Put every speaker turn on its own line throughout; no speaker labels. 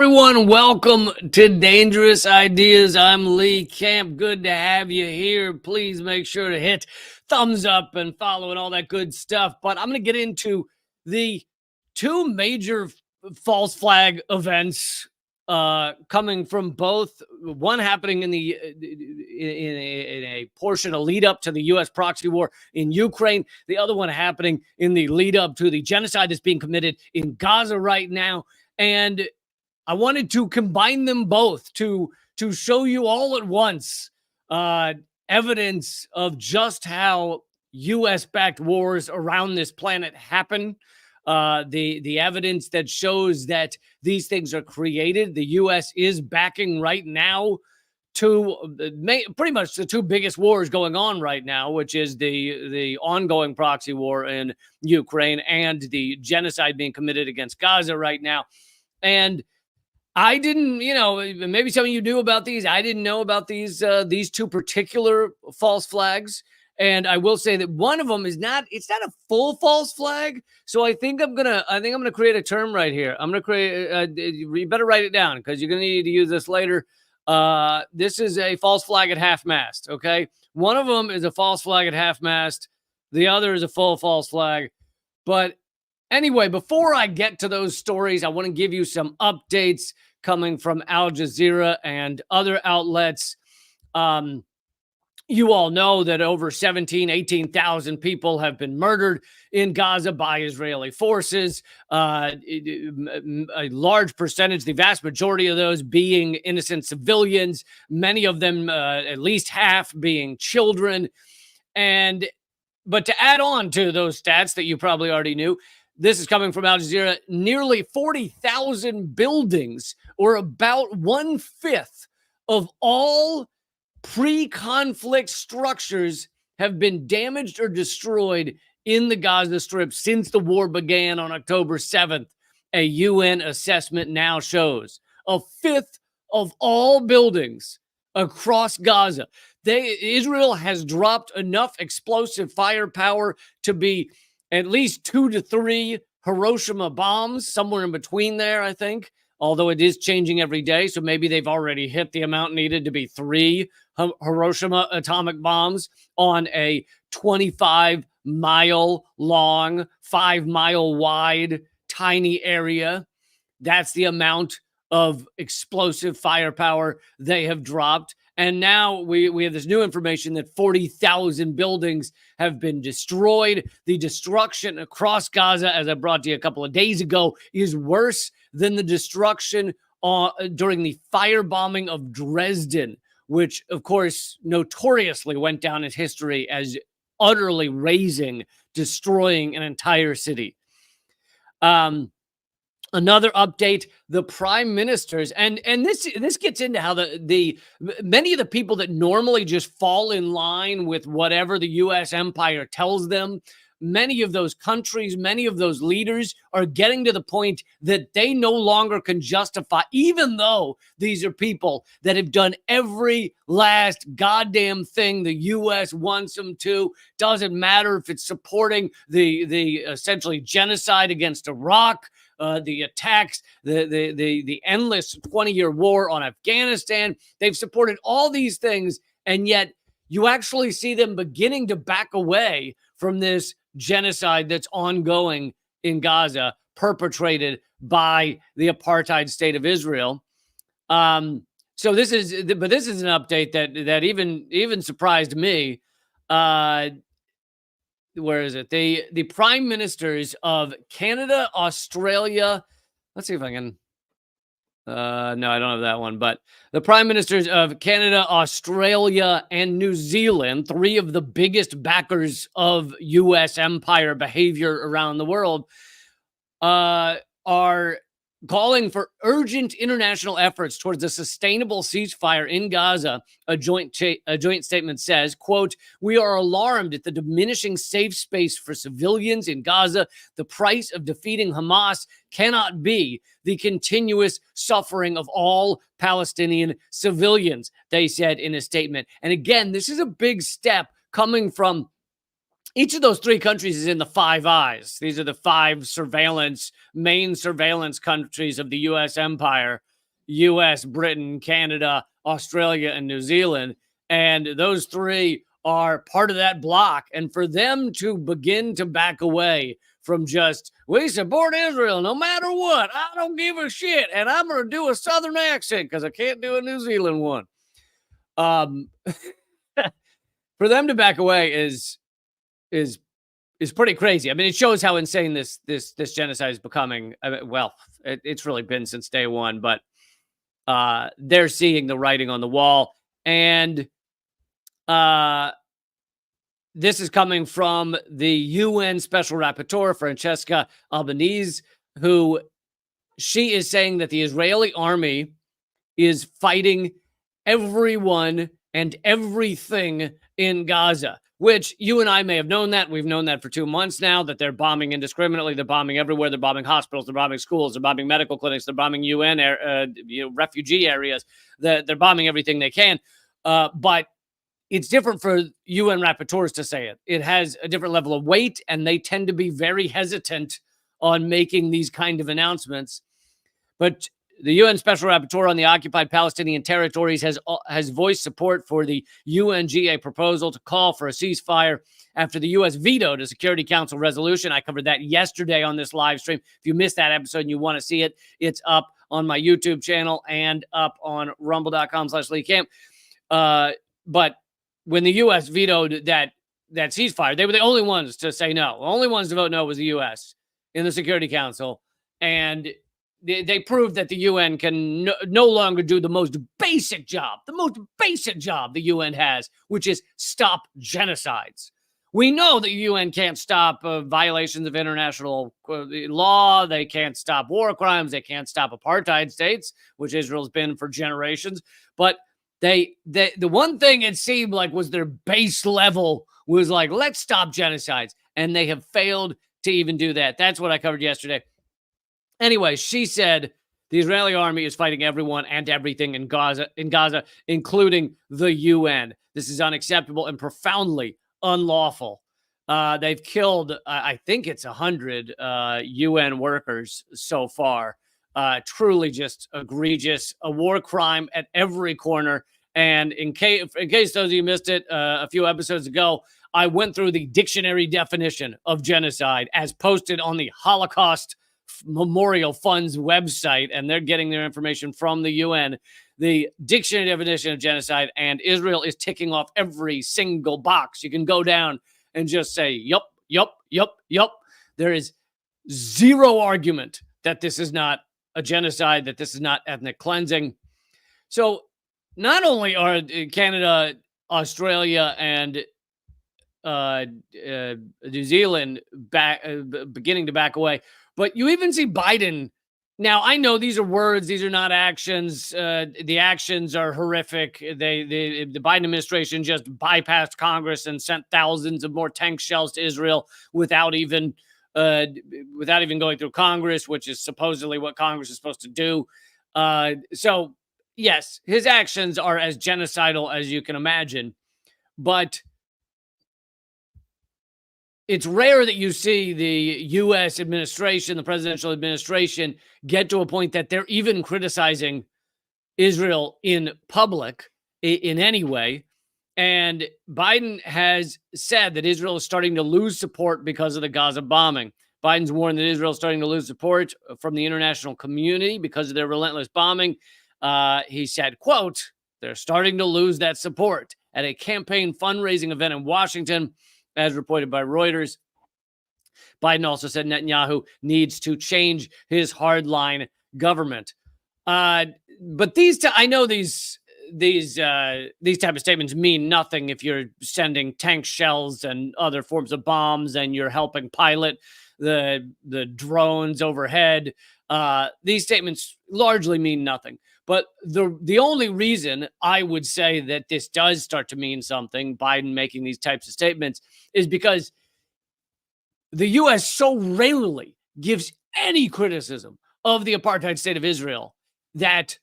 Everyone, welcome to Dangerous Ideas. I'm Lee Camp. Good to have you here. Please make sure to hit thumbs up and follow and all that good stuff. But I'm going to get into the two major false flag events coming from both. One happening in a portion, a lead up to the U.S. proxy war in Ukraine. The other one happening in the lead up to the genocide that's being committed in Gaza right now. And I wanted to combine them both to show you all at once evidence of just how U.S.-backed wars around this planet happen. The evidence that shows that these things are created. The U.S. is backing right now to pretty much the two biggest wars going on right now, which is the ongoing proxy war in Ukraine and the genocide being committed against Gaza right now. And I didn't, maybe some of you knew about these. I didn't know about these two particular false flags. And I will say that one of them it's not a full false flag. So I think I'm gonna create a term right here. I'm gonna create. You better write it down because you're gonna need to use this later. This is a false flag at half mast. Okay, one of them is a false flag at half mast. The other is a full false flag. But anyway, before I get to those stories, I want to give you some updates coming from Al Jazeera and other outlets. You all know that over 18,000 people have been murdered in Gaza by Israeli forces. A large percentage, the vast majority of those being innocent civilians, many of them, at least half, being children. But to add on to those stats that you probably already knew, this is coming from Al Jazeera. Nearly 40,000 buildings, or about 1/5 of all pre-conflict structures, have been damaged or destroyed in the Gaza Strip since the war began on October 7th. A UN assessment now shows 1/5 of all buildings across Gaza. Israel has dropped enough explosive firepower to be at least 2 to 3 Hiroshima bombs, somewhere in between there, I think, although it is changing every day. So maybe they've already hit the amount needed to be 3 Hiroshima atomic bombs on a 25-mile long, 5-mile wide, tiny area. That's the amount of explosive firepower they have dropped. And now we have this new information that 40,000 buildings have been destroyed. The destruction across Gaza, as I brought to you a couple of days ago, is worse than the destruction during the firebombing of Dresden, which, of course, notoriously went down in history as utterly razing, destroying an entire city. Another update, the prime ministers, and this gets into how the many of the people that normally just fall in line with whatever the U.S. empire tells them, many of those countries, many of those leaders are getting to the point that they no longer can justify, even though these are people that have done every last goddamn thing the U.S. wants them to. Doesn't matter if it's supporting the essentially genocide against Iraq, the attacks, the endless 20-year war on Afghanistan. They've supported all these things, and yet you actually see them beginning to back away from this genocide that's ongoing in Gaza, perpetrated by the apartheid state of Israel. So this is an update that even surprised me. Where is it? The prime ministers of Canada, Australia. Let's see if I can. No, I don't have that one. But the prime ministers of Canada, Australia, and New Zealand, 3 of the biggest backers of U.S. empire behavior around the world, are calling for urgent international efforts towards a sustainable ceasefire in Gaza. A joint statement says, quote, "We are alarmed at the diminishing safe space for civilians in Gaza. The price of defeating Hamas cannot be the continuous suffering of all Palestinian civilians," they said in a statement. And again, this is a big step coming from each of those 3 countries is in the Five Eyes. These are the 5 main surveillance countries of the U.S. empire. US, Britain, Canada, Australia, and New Zealand. And those three are part of that bloc. And for them to begin to back away from just, we support Israel no matter what, I don't give a shit. And I'm going to do a Southern accent because I can't do a New Zealand one. For them to back away is pretty crazy. I mean, it shows how insane this genocide is becoming. I mean, well, it's really been since day one, but they're seeing the writing on the wall. And this is coming from the UN Special Rapporteur, Francesca Albanese, who she is saying that the Israeli army is fighting everyone and everything in Gaza, which you and I may have known that. We've known that for 2 months now, that they're bombing indiscriminately. They're bombing everywhere. They're bombing hospitals. They're bombing schools. They're bombing medical clinics. They're bombing UN refugee areas. They're bombing everything they can. But it's different for UN rapporteurs to say it. It has a different level of weight, and they tend to be very hesitant on making these kind of announcements. But the UN Special Rapporteur on the occupied Palestinian territories has voiced support for the UNGA proposal to call for a ceasefire after the U.S. vetoed a Security Council resolution. I covered that yesterday on this live stream. If you missed that episode and you want to see it, it's up on my YouTube channel and up on rumble.com/LeeCamp. But when the U.S. vetoed that ceasefire, they were the only ones to say no. The only ones to vote no was the U.S. in the Security Council. And they proved that the UN can no longer do the most basic job the UN has, which is stop genocides. We know that the UN can't stop violations of international law. They can't stop war crimes. They can't stop apartheid states, which Israel's been for generations. But the one thing it seemed like was their base level was like, let's stop genocides. And they have failed to even do that. That's what I covered yesterday. Anyway, she said the Israeli army is fighting everyone and everything in Gaza, including the UN. This is unacceptable and profoundly unlawful. They've killed, I think it's 100 UN workers so far. Truly just egregious, a war crime at every corner. And in case those of you missed it a few episodes ago, I went through the dictionary definition of genocide as posted on the Holocaust Memorial Fund's website, and they're getting their information from the UN. The dictionary definition of genocide, and Israel is ticking off every single box. You can go down and just say, yup, yup, yup, yup. There is zero argument that this is not a genocide, that this is not ethnic cleansing. So not only are Canada, Australia, and New Zealand beginning to back away, but you even see Biden. Now, I know these are words. These are not actions. The actions are horrific. The Biden administration just bypassed Congress and sent thousands of more tank shells to Israel without even going through Congress, which is supposedly what Congress is supposed to do. So, yes, his actions are as genocidal as you can imagine. But it's rare that you see the U.S. administration, the presidential administration, get to a point that they're even criticizing Israel in public in any way. And Biden has said that Israel is starting to lose support because of the Gaza bombing. Biden's warned that Israel is starting to lose support from the international community because of their relentless bombing. He said, quote, they're starting to lose that support at a campaign fundraising event in Washington, as reported by Reuters. Biden also said Netanyahu needs to change his hardline government. But I know these type of statements mean nothing if you're sending tank shells and other forms of bombs and you're helping pilot the drones overhead. These statements largely mean nothing. But the only reason I would say that this does start to mean something, Biden making these types of statements, is because the U.S. so rarely gives any criticism of the apartheid state of Israel that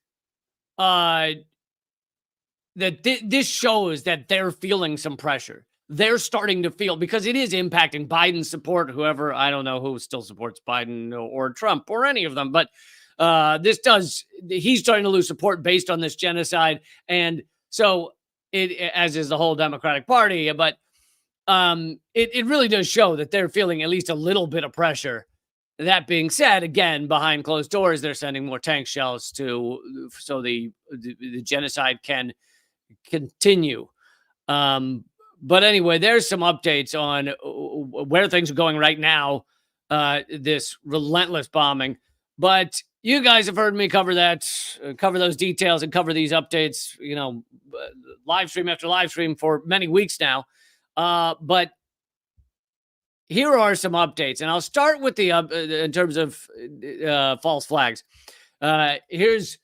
this shows that they're feeling some pressure. They're starting to feel, because it is impacting Biden's support, whoever, I don't know who still supports Biden or Trump or any of them, but He's starting to lose support based on this genocide. And so as is the whole Democratic Party, but it really does show that they're feeling at least a little bit of pressure. That being said, again, behind closed doors, they're sending more tank shells so the genocide can continue. But anyway, there's some updates on where things are going right now. This relentless bombing, but you guys have heard me cover those details and cover these updates, live stream after live stream for many weeks now. But here are some updates, and I'll start with the in terms of false flags. Here's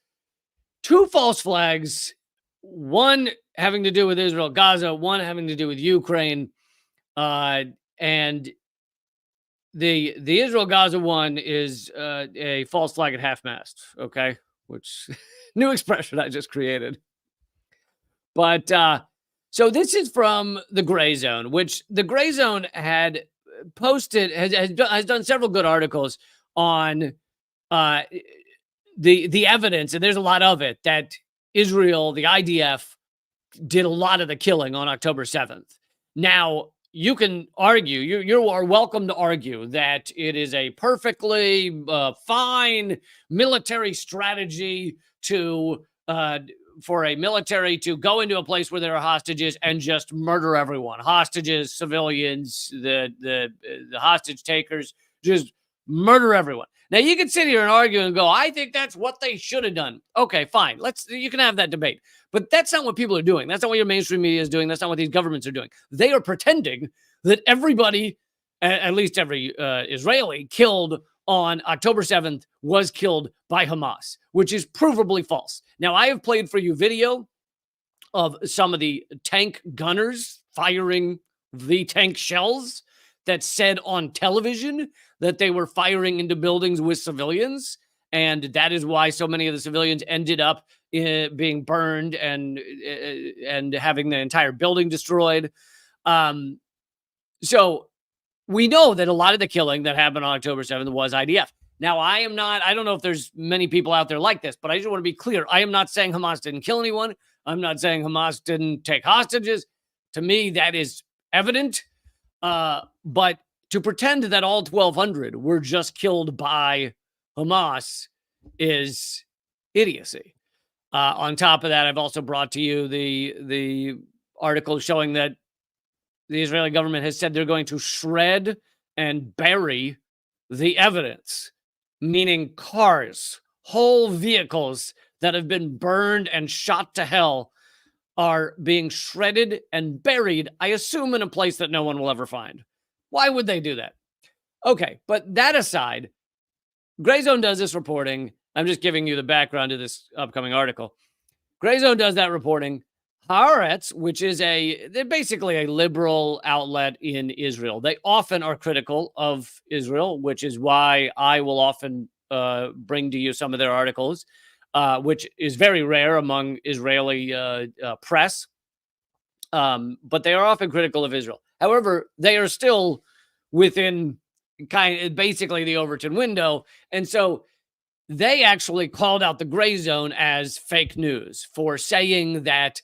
2 false flags, one having to do with Israel, Gaza, one having to do with Ukraine, and the Israel Gaza one is a false flag at half mast. Okay, which new expression I just created. But so this is from the Gray Zone, which the Gray Zone had posted, has done several good articles on the evidence, and there's a lot of it, that Israel, the IDF, did a lot of the killing on October 7th. Now, you can argue, you are welcome to argue that it is a perfectly fine military strategy for a military to go into a place where there are hostages and just murder everyone. Hostages, civilians, the hostage takers, just murder everyone. Now, you can sit here and argue and go, I think that's what they should have done. Okay, fine. You can have that debate. But that's not what people are doing. That's not what your mainstream media is doing. That's not what these governments are doing. They are pretending that everybody, at least every Israeli killed on October 7th, was killed by Hamas, which is provably false. Now, I have played for you video of some of the tank gunners firing the tank shells that said on television that they were firing into buildings with civilians. And that is why so many of the civilians ended up being burned and having the entire building destroyed. So we know that a lot of the killing that happened on October 7th was IDF. Now, I don't know if there's many people out there like this, but I just want to be clear. I am not saying Hamas didn't kill anyone. I'm not saying Hamas didn't take hostages. To me, that is evident. But to pretend that all 1,200 were just killed by Hamas is idiocy. On top of that, I've also brought to you the article showing that the Israeli government has said they're going to shred and bury the evidence, meaning cars, whole vehicles that have been burned and shot to hell are being shredded and buried, I assume in a place that no one will ever find. Why would they do that? Okay, but that aside, Gray Zone does this reporting. I'm just giving you the background to this upcoming article. Gray Zone does that reporting. Haaretz, which is they're basically a liberal outlet in Israel. They often are critical of Israel, which is why I will often bring to you some of their articles, which is very rare among Israeli press. But they are often critical of Israel. However, they are still within basically the Overton window. And so they actually called out the Gray Zone as fake news for saying that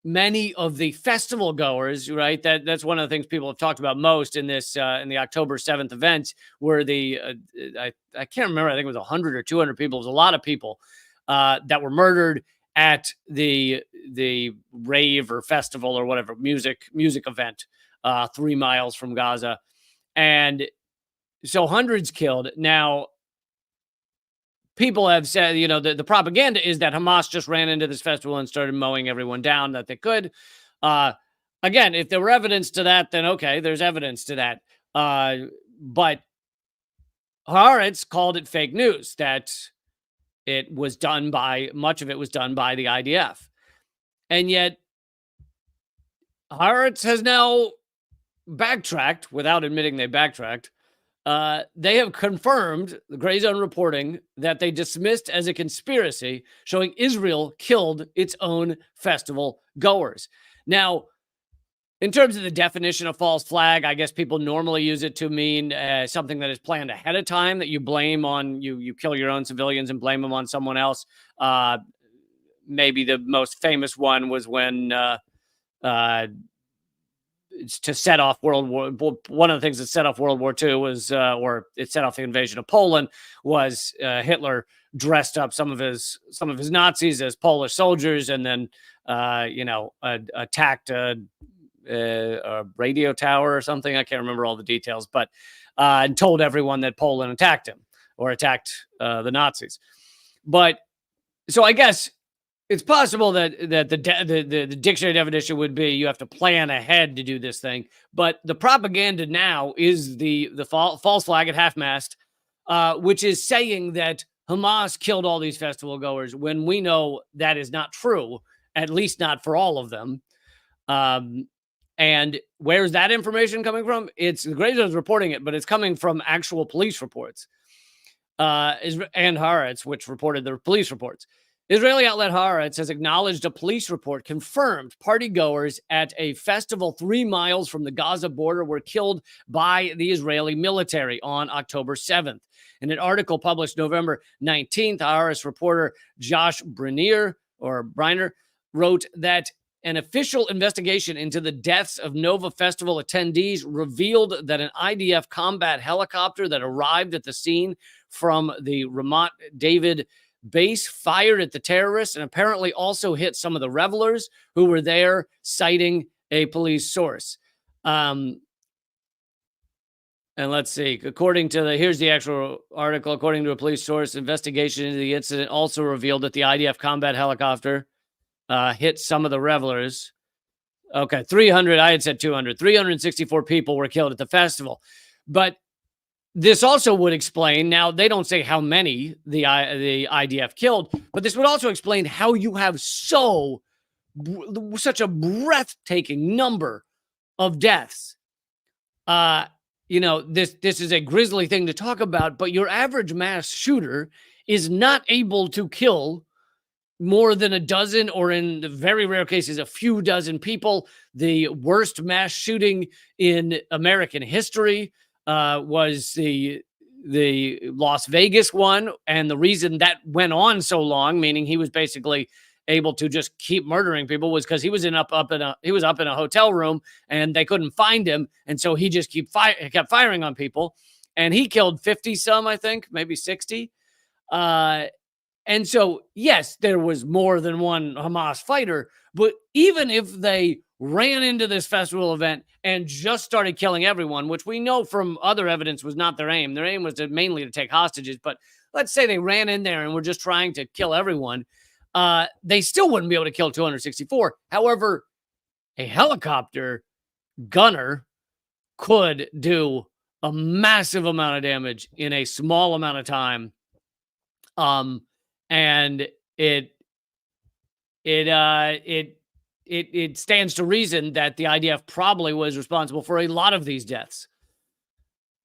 many of the festival goers, right? That's one of the things people have talked about most in this in the October 7th event, where I can't remember. I think it was 100 or 200 people. It was a lot of people that were murdered at the rave or festival or whatever music event 3 miles from Gaza, and so hundreds killed. Now, people have said, the propaganda is that Hamas just ran into this festival and started mowing everyone down that they could. Again, if there were evidence to that, then okay, there's evidence to that. But Haaretz called it fake news, that much of it was done by the IDF. And yet Haaretz has now backtracked without admitting they backtracked. They have confirmed, the Gray Zone reporting, that they dismissed as a conspiracy, showing Israel killed its own festival goers. Now, In terms of the definition of false flag, I guess people normally use it to mean something that is planned ahead of time, that you blame on you kill your own civilians and blame them on someone else. Maybe the most famous one was when uh, to set off World War. One of the things that set off World War II was, or it set off the invasion of Poland, was Hitler dressed up some of his Nazis as Polish soldiers, and then attacked a radio tower or something. I can't remember all the details, but and told everyone that Poland attacked him or attacked the Nazis. But so I guess it's possible that the dictionary definition would be you have to plan ahead to do this thing. But the propaganda now is the false flag at half-mast, which is saying that Hamas killed all these festival goers when we know that is not true, at least not for all of them. And where's that information coming from? It's the Gray Zone's reporting it, but it's coming from actual police reports. And Haaretz, which reported the police reports. Israeli outlet Haaretz has acknowledged a police report confirmed partygoers at a festival 3 miles from the Gaza border were killed by the Israeli military on October 7th. In an article published November 19th, Haaretz reporter Josh Briner wrote that an official investigation into the deaths of Nova Festival attendees revealed that an IDF combat helicopter that arrived at the scene from the Ramat David base fired at the terrorists and apparently also hit some of the revelers who were there, citing a police source. And let's see, here's the actual article. According to a police source, investigation into the incident also revealed that the IDF combat helicopter hit some of the revelers. Okay, 300, I had said 200. 364 people were killed at the festival. But this also would explain, now they don't say how many the IDF killed, but this would also explain how you have such a breathtaking number of deaths. This is a grisly thing to talk about, but your average mass shooter is not able to kill more than a dozen, or in the very rare cases, a few dozen people. The worst mass shooting in American history was the Las Vegas one. And the reason that went on so long, meaning he was basically able to just keep murdering people, was because he was up in a hotel room and they couldn't find him. And so he just kept firing on people, and he killed 50 some, I think, maybe 60. And so, yes, there was more than one Hamas fighter, but even if they ran into this festival event and just started killing everyone, which we know from other evidence was not their aim. Their aim was mainly to take hostages. But let's say they ran in there and were just trying to kill everyone. They still wouldn't be able to kill 264. However, a helicopter gunner could do a massive amount of damage in a small amount of time. And it stands to reason that the IDF probably was responsible for a lot of these deaths.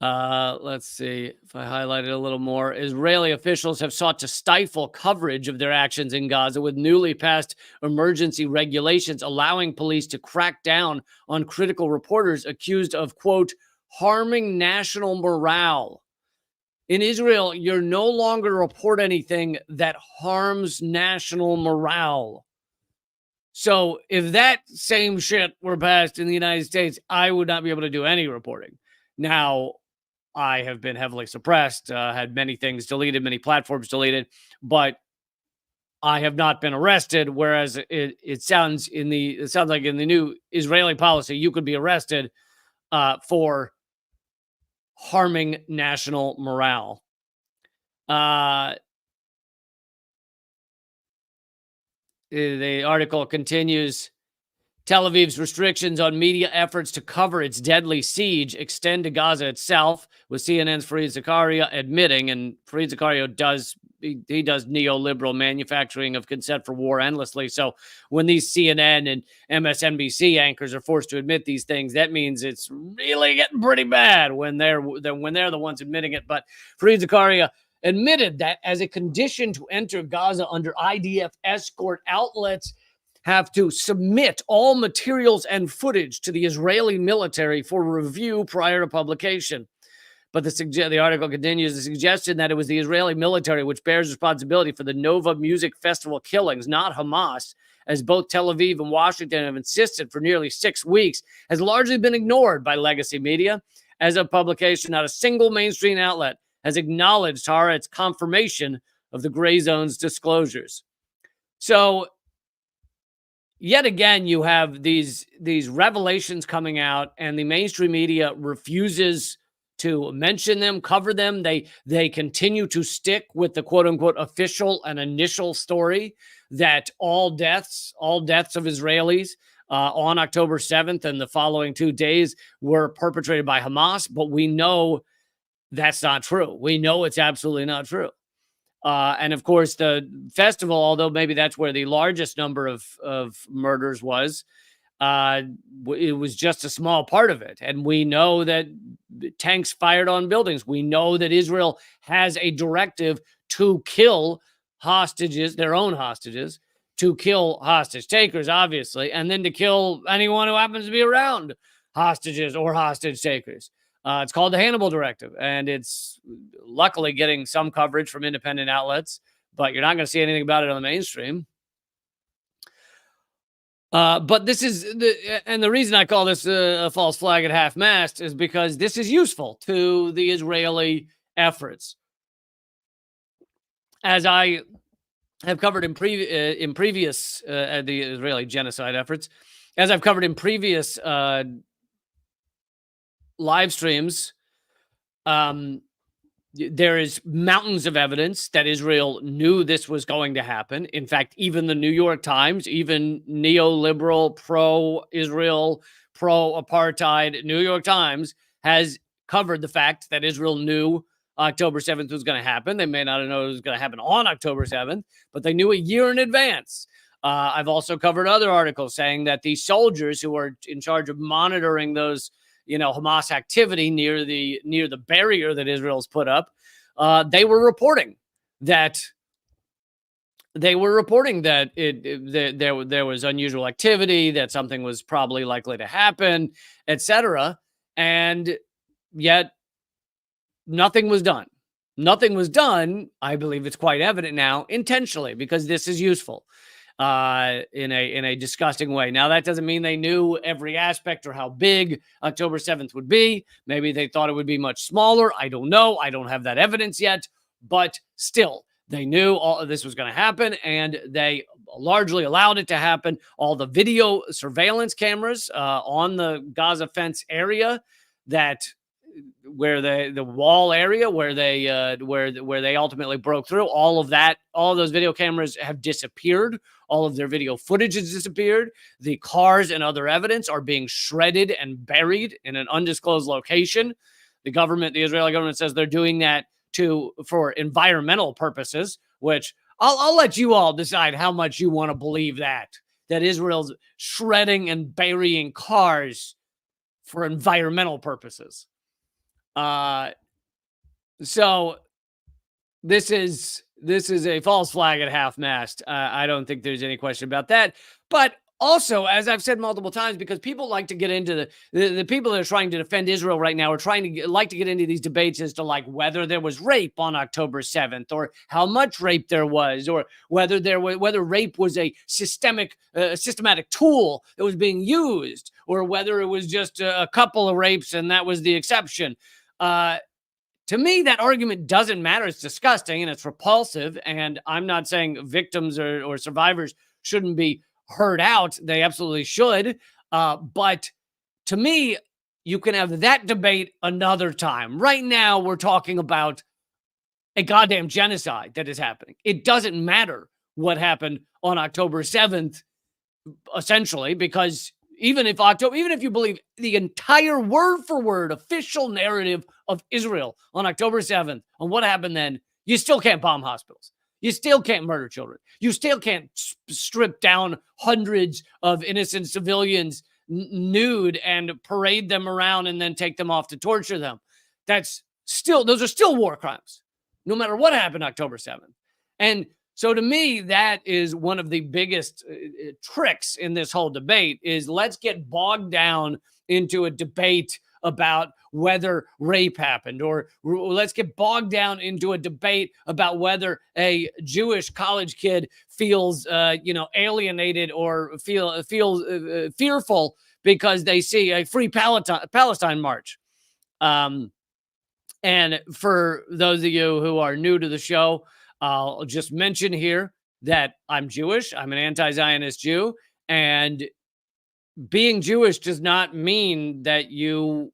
Let's see if I highlight it a little more. Israeli officials have sought to stifle coverage of their actions in Gaza with newly passed emergency regulations allowing police to crack down on critical reporters accused of, quote, harming national morale. In Israel, you're no longer report anything that harms national morale. So if that same shit were passed in the United States, I would not be able to do any reporting. Now, I have been heavily suppressed, had many things deleted, many platforms deleted, but I have not been arrested. Whereas it sounds like in the new Israeli policy, you could be arrested for harming national morale. The article continues. Tel Aviv's restrictions on media efforts to cover its deadly siege extend to Gaza itself, with CNN's Fareed Zakaria admitting, and Fareed Zakaria does neoliberal manufacturing of consent for war endlessly. So when these CNN and MSNBC anchors are forced to admit these things, that means it's really getting pretty bad when they're the ones admitting it. But Fareed Zakaria admitted that as a condition to enter Gaza under IDF escort outlets, have to submit all materials and footage to the Israeli military for review prior to publication. But the article continues, the suggestion that it was the Israeli military which bears responsibility for the Nova Music Festival killings, not Hamas, as both Tel Aviv and Washington have insisted for nearly 6 weeks, has largely been ignored by legacy media. As of publication, not a single mainstream outlet has acknowledged Haaretz's confirmation of the Gray Zone's disclosures. So, yet again, you have these revelations coming out, and the mainstream media refuses to mention them, cover them. They continue to stick with the quote unquote official and initial story that all deaths of Israelis on October 7th and the following 2 days were perpetrated by Hamas. But we know that's not true. We know it's absolutely not true. And of course, the festival, although maybe that's where the largest number of murders was, it was just a small part of it. And we know that tanks fired on buildings. We know that Israel has a directive to kill hostages, their own hostages, to kill hostage takers, obviously, and then to kill anyone who happens to be around hostages or hostage takers. It's called the Hannibal Directive, and it's luckily getting some coverage from independent outlets, but you're not going to see anything about it on the mainstream. But this is the reason I call this a false flag at half-mast is because this is useful to the Israeli efforts. As I have covered in previous the Israeli genocide efforts, as I've covered in previous live streams, there is mountains of evidence that Israel knew this was going to happen. In fact, even the New York Times, even neoliberal, pro-Israel, pro-apartheid New York Times has covered the fact that Israel knew October 7th was going to happen. They may not have known it was going to happen on October 7th, but they knew a year in advance. I've also covered other articles saying that the soldiers who are in charge of monitoring those Hamas activity near the barrier that Israel's put up, they were reporting that there was unusual activity, that something was probably likely to happen, etc. And yet nothing was done. Nothing was done. I believe it's quite evident now, intentionally, because this is useful. In a disgusting way. Now, that doesn't mean they knew every aspect or how big October 7th would be. Maybe they thought it would be much smaller. I don't know. I don't have that evidence yet. But still, they knew all of this was going to happen, and they largely allowed it to happen. All the video surveillance cameras on the Gaza fence area, where the wall area where they ultimately broke through, all of those video cameras have disappeared. All of their video footage has disappeared. The cars and other evidence are being shredded and buried in an undisclosed location. The Israeli government says they're doing that for environmental purposes, which I'll let you all decide how much you want to believe that Israel's shredding and burying cars for environmental purposes. So this is a false flag at half-mast. I don't think there's any question about that. But also, as I've said multiple times, because people like to get into the people that are trying to defend Israel right now are like to get into these debates as to whether there was rape on October 7th, or how much rape there was, or whether rape was a systematic tool that was being used, or whether it was just a couple of rapes and that was the exception. To me, that argument doesn't matter. It's disgusting and it's repulsive. And I'm not saying victims or survivors shouldn't be heard out. They absolutely should. But to me, you can have that debate another time. Right now, we're talking about a goddamn genocide that is happening. It doesn't matter what happened on October 7th, essentially, because even if you believe the entire word for word official narrative of Israel on October 7th, on what happened then, you still can't bomb hospitals. You still can't murder children. You still can't strip down hundreds of innocent civilians nude and parade them around and then take them off to torture them. Those are still war crimes, no matter what happened October 7th. And So to me, that is one of the biggest tricks in this whole debate is let's get bogged down into a debate about whether rape happened, or let's get bogged down into a debate about whether a Jewish college kid feels, alienated or feels fearful because they see a free Palestine march. And for those of you who are new to the show, I'll just mention here that I'm Jewish. I'm an anti-Zionist Jew, and being Jewish does not mean that you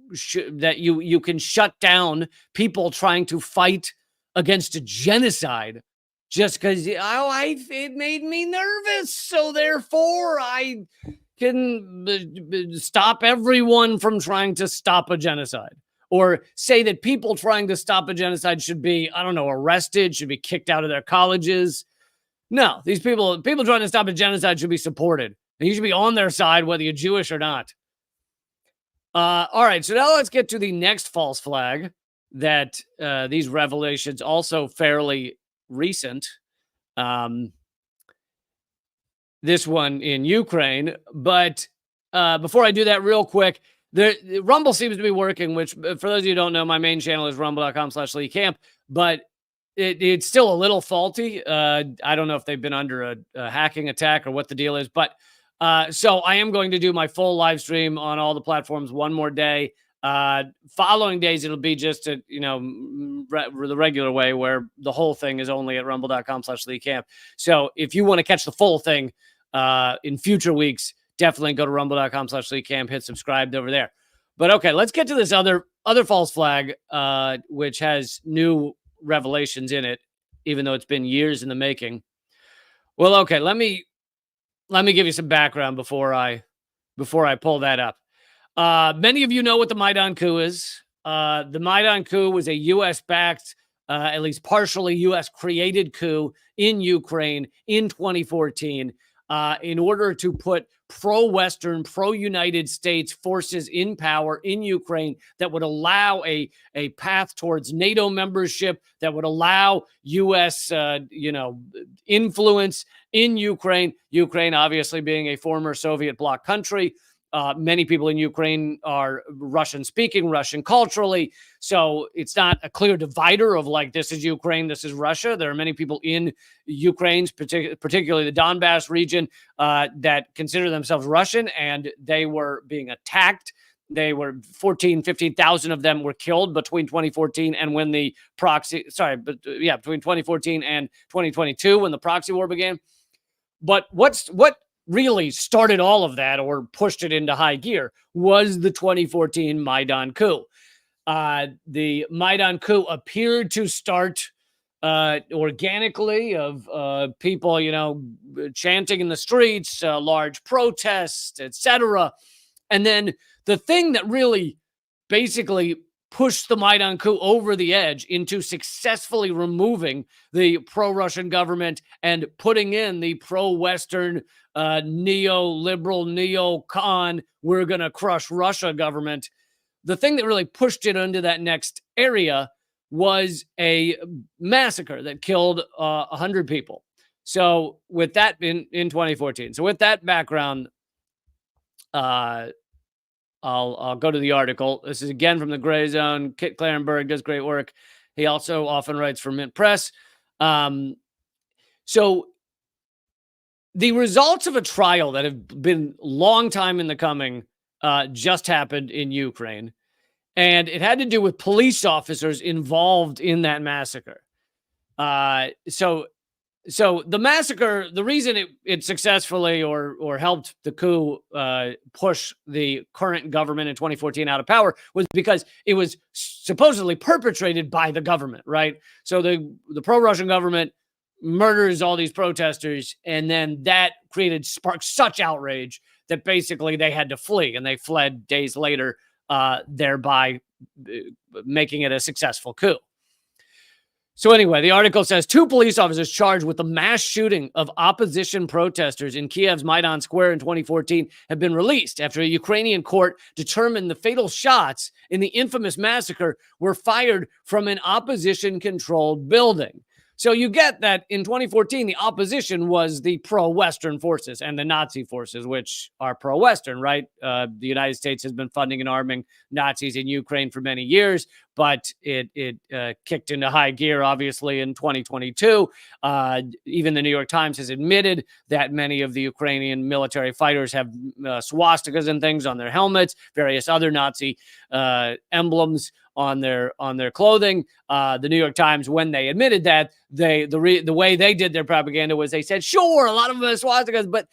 can shut down people trying to fight against a genocide just because it made me nervous, so therefore I can stop everyone from trying to stop a genocide. Or say that people trying to stop a genocide should be, I don't know, arrested, should be kicked out of their colleges. No, these people trying to stop a genocide should be supported. And you should be on their side, whether you're Jewish or not. All right, so now let's get to the next false flag that these revelations, also fairly recent. This one in Ukraine. But before I do that, real quick, the Rumble seems to be working, which for those of you who don't know, my main channel is rumble.com/LeeCamp, but it's still a little faulty. I don't know if they've been under a hacking attack or what the deal is, but so I am going to do my full live stream on all the platforms one more day. Following days, it'll be just the regular way where the whole thing is only at rumble.com/LeeCamp. So if you want to catch the full thing in future weeks, definitely go to rumble.com/LeeCamp, hit subscribe over there. But okay, let's get to this other false flag, which has new revelations in it, even though it's been years in the making. Well, okay, let me give you some background before I pull that up. Many of you know what the Maidan coup is. The Maidan coup was a U.S.-backed, at least partially U.S.-created coup in Ukraine in 2014 in order to put pro-Western, pro-United States forces in power in Ukraine that would allow a path towards NATO membership, that would allow U.S. Influence in Ukraine. Ukraine, obviously, being a former Soviet bloc country. Many people in Ukraine are Russian-speaking, Russian culturally. So it's not a clear divider of like, this is Ukraine, this is Russia. There are many people in Ukraine's, particularly the Donbass region, that consider themselves Russian, and they were being attacked. They were 15,000 of them were killed between 2014 and when the between 2014 and 2022 when the proxy war began. But what really started all of that, or pushed it into high gear, was the 2014 Maidan coup. The Maidan coup appeared to start organically, of people, chanting in the streets, large protests, etc. And then the thing that really basically pushed the Maidan coup over the edge into successfully removing the pro-Russian government and putting in the pro-Western, neoliberal, neo-con, we're going to crush Russia government. The thing that really pushed it into that next area was a massacre that killed 100 people. So with that in 2014. So with that background, I'll go to the article. This is again from the Gray Zone. Kit Clarenberg does great work. He also often writes for Mint Press. So the results of a trial that have been long time in the coming just happened in Ukraine. And it had to do with police officers involved in that massacre. So the massacre, the reason it successfully or helped the coup push the current government in 2014 out of power was because it was supposedly perpetrated by the government, right? So the pro-Russian government murders all these protesters, and then that sparked such outrage that basically they had to flee, and they fled days later, thereby making it a successful coup. So anyway, the article says 2 police officers charged with the mass shooting of opposition protesters in Kiev's Maidan Square in 2014 have been released after a Ukrainian court determined the fatal shots in the infamous massacre were fired from an opposition-controlled building. So you get that in 2014, the opposition was the pro-Western forces and the Nazi forces, which are pro-Western, right? The United States has been funding and arming Nazis in Ukraine for many years, but it kicked into high gear, obviously, in 2022. Even the New York Times has admitted that many of the Ukrainian military fighters have swastikas and things on their helmets, various other Nazi emblems on their clothing. The New York Times, when they admitted that, the way they did their propaganda was they said, sure, a lot of them are swastikas, but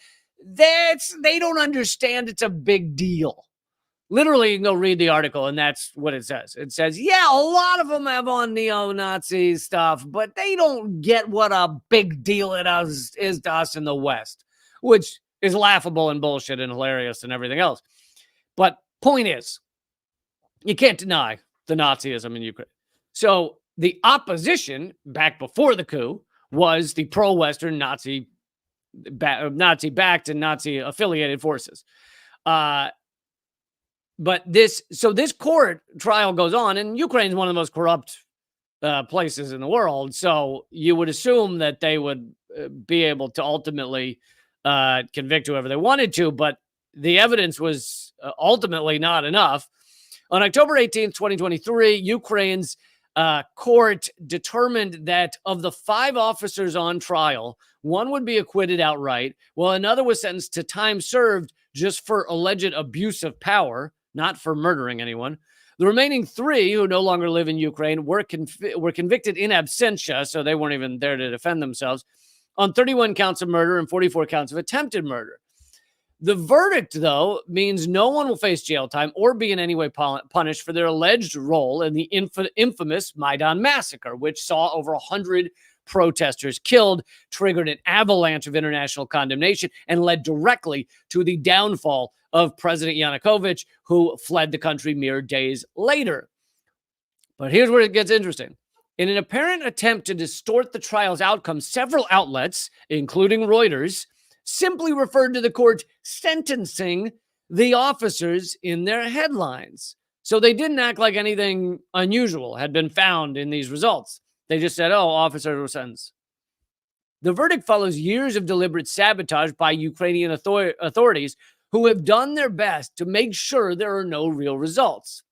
they don't understand it's a big deal. Literally, you can go read the article, and that's what it says. It says, yeah, a lot of them have on neo-Nazi stuff, but they don't get what a big deal it is to us in the West, which is laughable and bullshit and hilarious and everything else. But point is, you can't deny the Nazism in Ukraine. So the opposition back before the coup was the pro-Western Nazi-backed and Nazi-affiliated forces. But this court trial goes on, and Ukraine is one of the most corrupt places in the world. So you would assume that they would be able to ultimately convict whoever they wanted to, but the evidence was ultimately not enough. On October 18th, 2023, Ukraine's court determined that of the 5 officers on trial, one would be acquitted outright, while another was sentenced to time served just for alleged abuse of power, not for murdering anyone. The remaining 3, who no longer live in Ukraine, were convicted in absentia, so they weren't even there to defend themselves, on 31 counts of murder and 44 counts of attempted murder. The verdict, though, means no one will face jail time or be in any way punished for their alleged role in the infamous Maidan massacre, which saw over 100 protesters killed, triggered an avalanche of international condemnation, and led directly to the downfall of President Yanukovych, who fled the country mere days later. But here's where it gets interesting. In an apparent attempt to distort the trial's outcome, several outlets, including Reuters, simply referred to the court sentencing the officers in their headlines. So they didn't act like anything unusual had been found in these results. They just said, oh, officers were sentenced. The verdict follows years of deliberate sabotage by Ukrainian authorities who have done their best to make sure there are no real results.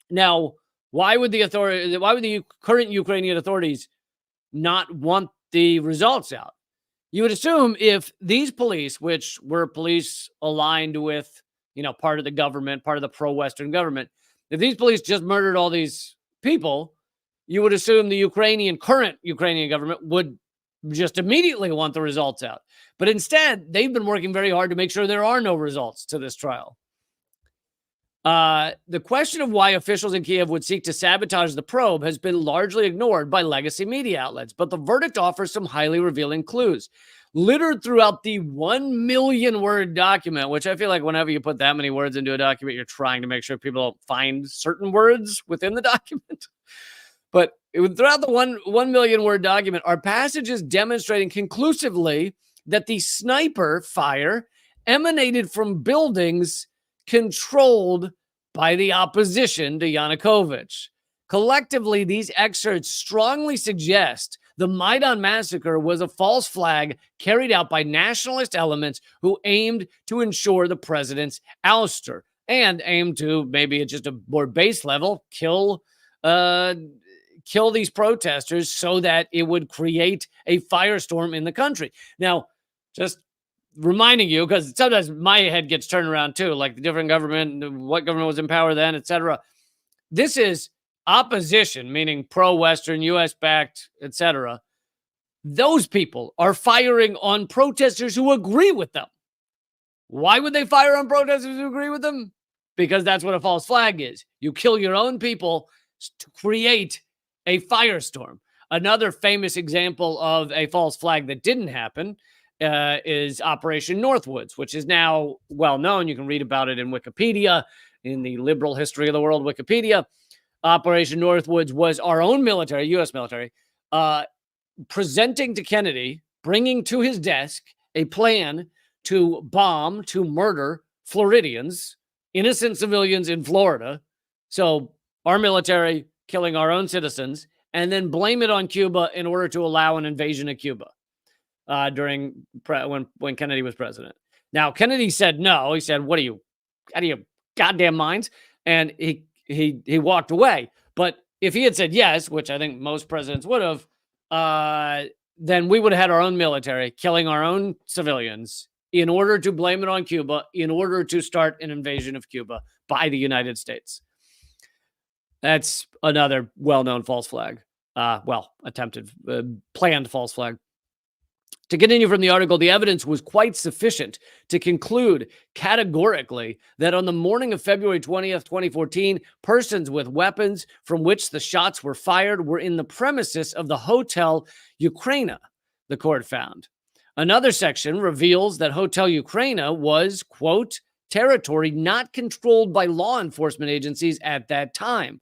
Now, why would the current Ukrainian authorities not want the results out? You would assume if these police, which were police aligned with, part of the government, part of the pro-Western government, if these police just murdered all these people, you would assume the current Ukrainian government would just immediately want the results out. But instead, they've been working very hard to make sure there are no results to this trial. The question of why officials in Kiev would seek to sabotage the probe has been largely ignored by legacy media outlets, but the verdict offers some highly revealing clues. Littered throughout the 1 million word document, which I feel like whenever you put that many words into a document, you're trying to make sure people don't find certain words within the document. But throughout the 1 million word document are passages demonstrating conclusively that the sniper fire emanated from buildings controlled by the opposition to Yanukovych. Collectively, these excerpts strongly suggest the Maidan massacre was a false flag carried out by nationalist elements who aimed to ensure the president's ouster and aimed to, maybe at just a more base level, kill these protesters so that it would create a firestorm in the country. Now, just reminding you, because sometimes my head gets turned around too, like the different government, what government was in power then, etc. This is opposition, meaning pro-Western, U.S.-backed, etc. Those people are firing on protesters who agree with them. Why would they fire on protesters who agree with them? Because that's what a false flag is. You kill your own people to create a firestorm. Another famous example of a false flag that didn't happen is Operation Northwoods, which is now well known. You can read about it in Wikipedia, in the liberal history of the world Wikipedia. Operation Northwoods was our own military, U.S. military, presenting to Kennedy, bringing to his desk a plan to bomb, to murder Floridians, innocent civilians in Florida. So our military killing our own citizens and then blame it on Cuba in order to allow an invasion of Cuba when Kennedy was president. Now, Kennedy said no. He said, "What are you, out of your goddamn minds?" And he walked away. But if he had said yes, which I think most presidents would have, then we would have had our own military killing our own civilians in order to blame it on Cuba, in order to start an invasion of Cuba by the United States. That's another well-known false flag. Attempted, planned false flag. To continue from the article, the evidence was quite sufficient to conclude categorically that on the morning of February 20th, 2014, persons with weapons from which the shots were fired were in the premises of the Hotel Ukraina, the court found. Another section reveals that Hotel Ukraina was, quote, territory not controlled by law enforcement agencies at that time.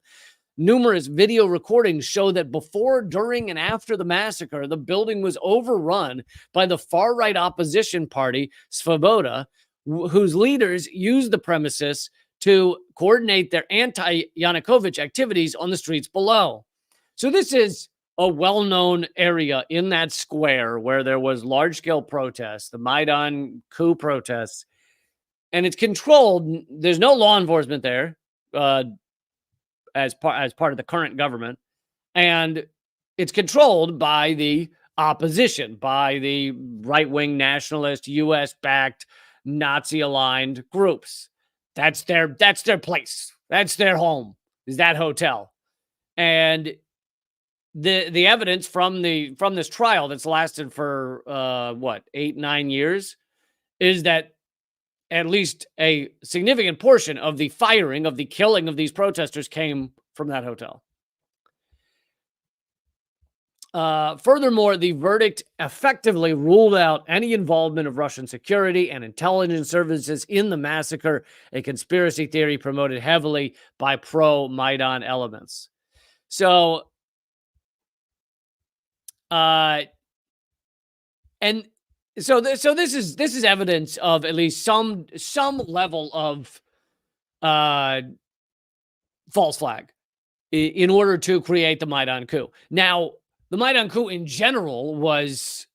Numerous video recordings show that before, during, and after the massacre, the building was overrun by the far-right opposition party, Svoboda, whose leaders used the premises to coordinate their anti-Yanukovych activities on the streets below. So this is a well-known area in that square where there was large-scale protests, the Maidan coup protests, and it's controlled. There's no law enforcement there, as part of the current government, and it's controlled by the opposition, by the right-wing nationalist, U.S.-backed, Nazi-aligned groups. That's their place. That's their home, is that hotel. And the evidence from this trial that's lasted for 8-9 years is that at least a significant portion of the firing, of the killing of these protesters came from that hotel. Furthermore, the verdict effectively ruled out any involvement of Russian security and intelligence services in the massacre, a conspiracy theory promoted heavily by pro-Maidan elements. So, this is evidence of at least some level of false flag in order to create the Maidan coup. Now, the Maidan coup in general was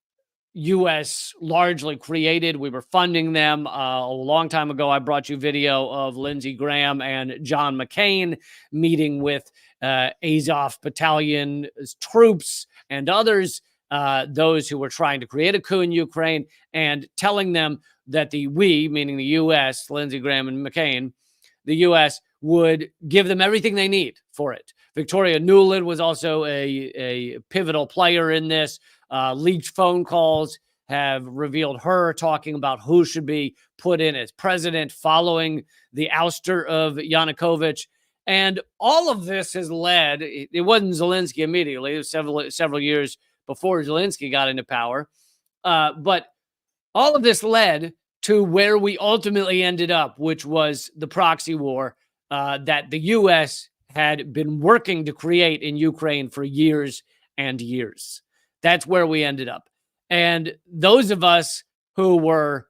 U.S. largely created. We were funding them. A long time ago, I brought you video of Lindsey Graham and John McCain meeting with Azov Battalion troops and others, those who were trying to create a coup in Ukraine, and telling them that we, meaning the U.S., Lindsey Graham and McCain, the U.S. would give them everything they need for it. Victoria Nuland was also a pivotal player in this. Leaked phone calls have revealed her talking about who should be put in as president following the ouster of Yanukovych. And all of this has led, it wasn't Zelensky immediately, it was several years before Zelensky got into power. But all of this led to where we ultimately ended up, which was the proxy war that the U.S. had been working to create in Ukraine for years and years. That's where we ended up. And those of us who were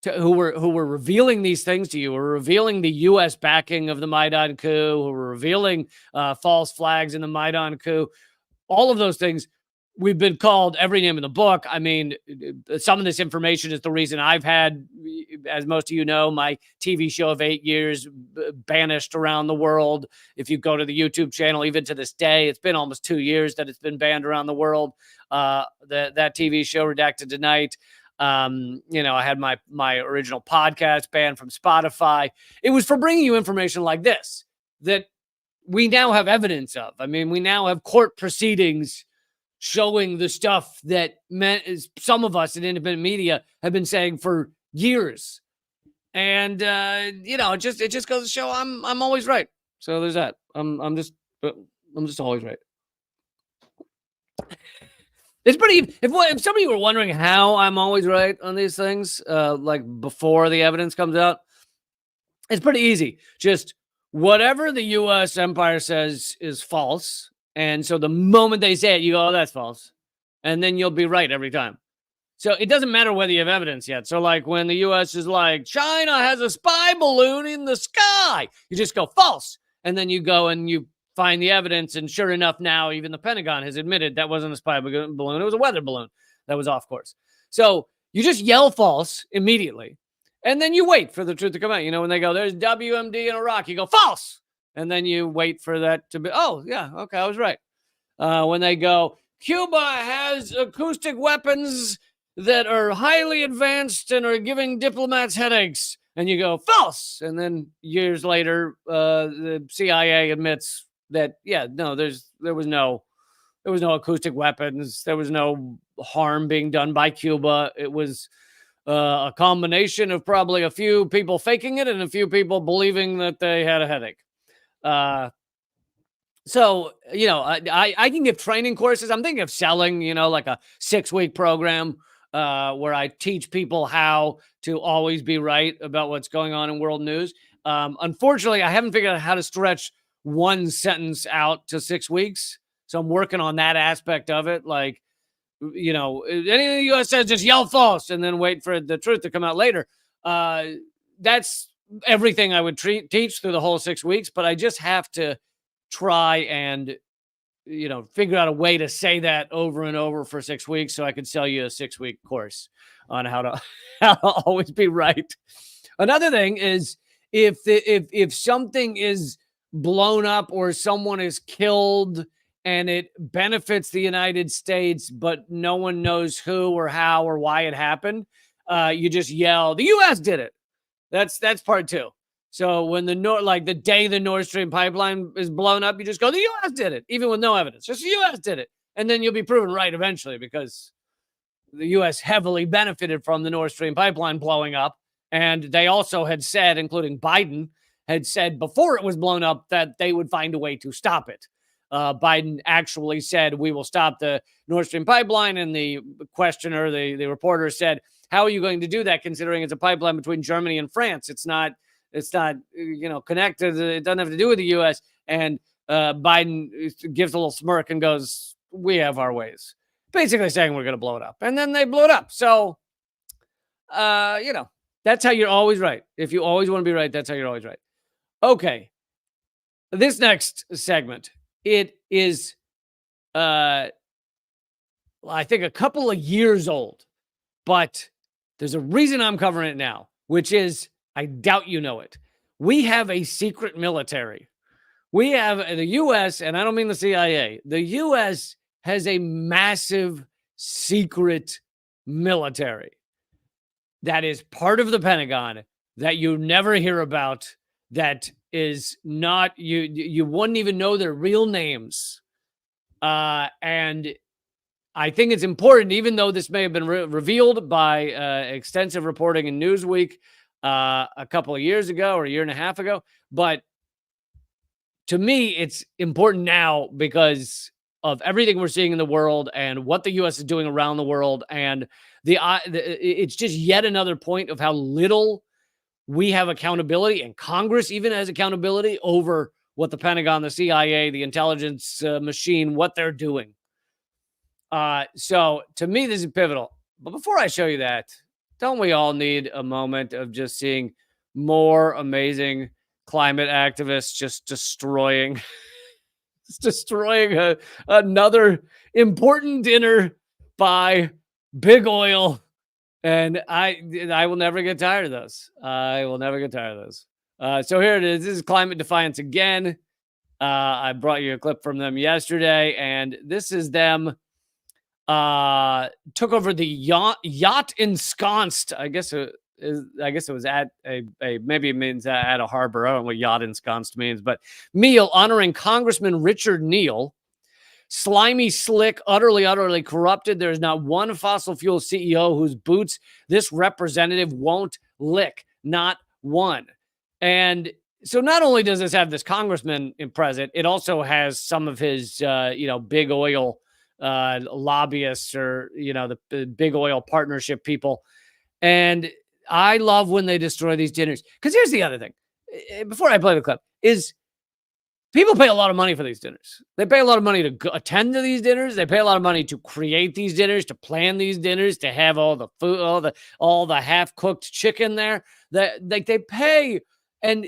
revealing these things to you, were revealing the U.S. backing of the Maidan coup, who were revealing false flags in the Maidan coup, all of those things, we've been called every name in the book. I mean, some of this information is the reason I've had, as most of you know, my TV show of 8 years banished around the world. If you go to the YouTube channel, even to this day, it's been almost 2 years that it's been banned around the world. That TV show, Redacted Tonight. I had my original podcast banned from Spotify. It was for bringing you information like this that we now have evidence of. I mean, we now have court proceedings showing the stuff that some of us in independent media have been saying for years. And it just goes to show I'm always right. So there's that. I'm just always right. It's pretty. If some of you were wondering how I'm always right on these things, like before the evidence comes out, it's pretty easy. Just whatever the U.S. empire says is false. And so the moment they say it, you go, oh, that's false. And then you'll be right every time. So it doesn't matter whether you have evidence yet. So like when the U.S. is like, China has a spy balloon in the sky, you just go false. And then you go and you find the evidence. And sure enough, now even the Pentagon has admitted that wasn't a spy balloon. It was a weather balloon that was off course. So you just yell false immediately. And then you wait for the truth to come out. You know, when they go, there's WMD in Iraq, you go false. And then you wait for that to be, oh, yeah, okay, I was right. When they go, Cuba has acoustic weapons that are highly advanced and are giving diplomats headaches. And you go, false. And then years later, the CIA admits that, yeah, no, there was no acoustic weapons. There was no harm being done by Cuba. It was a combination of probably a few people faking it and a few people believing that they had a headache. So, you know, I can give training courses. I'm thinking of selling, you know, like a 6-week program where I teach people how to always be right about what's going on in world news. Unfortunately, I haven't figured out how to stretch one sentence out to 6 weeks. So I'm working on that aspect of it. Like, you know, anything the U.S. says, just yell false and then wait for the truth to come out later. That's everything I would teach through the whole 6 weeks. But I just have to try and, you know, figure out a way to say that over and over for 6 weeks so I could sell you a 6-week course on how to always be right. Another thing is if something is blown up or someone is killed and it benefits the United States, but no one knows who or how or why it happened, you just yell, the U.S. did it. That's part two. So when the day the Nord Stream pipeline is blown up, you just go, the U.S. did it, even with no evidence. Just the U.S. did it. And then you'll be proven right eventually because the U.S. heavily benefited from the Nord Stream pipeline blowing up. And they also had said, including Biden, had said before it was blown up that they would find a way to stop it. Biden actually said, we will stop the Nord Stream pipeline. And the questioner, the reporter said, how are you going to do that considering it's a pipeline between Germany and France? It's not, you know, connected. It doesn't have to do with the U.S. And Biden gives a little smirk and goes, we have our ways. Basically saying we're going to blow it up. And then they blew it up. So, you know, that's how you're always right. If you always want to be right, that's how you're always right. Okay. This next segment, it is, I think, a couple of years old. But there's a reason I'm covering it now, which is, I doubt you know it. We have a secret military. We have the U.S., and I don't mean the CIA. The U.S. has a massive secret military that is part of the Pentagon that you never hear about, that is not, you wouldn't even know their real names. And I think it's important, even though this may have been revealed by extensive reporting in Newsweek a couple of years ago or a year and a half ago. But to me, it's important now because of everything we're seeing in the world and what the U.S. is doing around the world. And it's just yet another point of how little we have accountability, and Congress even has accountability over what the Pentagon, the CIA, the intelligence machine, what they're doing. So to me, this is pivotal. But before I show you that, don't we all need a moment of just seeing more amazing climate activists just destroying another important dinner by big oil? And I will never get tired of those. I will never get tired of those. So here it is. This is Climate Defiance again. I brought you a clip from them yesterday, and this is them. Took over the yacht ensconced. I guess it was at maybe it means at a harbor. I don't know what yacht ensconced means, but meal honoring Congressman Richard Neal. Slimy, slick, utterly corrupted. There's not one fossil fuel CEO whose boots this representative won't lick. Not one. And so not only does this have this congressman in present, it also has some of his, big oil lobbyists or, the big oil partnership people. And I love when they destroy these dinners. Because here's the other thing. Before I play the clip, is people pay a lot of money for these dinners. They pay a lot of money to attend to these dinners. They pay a lot of money to create these dinners, to plan these dinners, to have all the food, all the half-cooked chicken there. They pay, and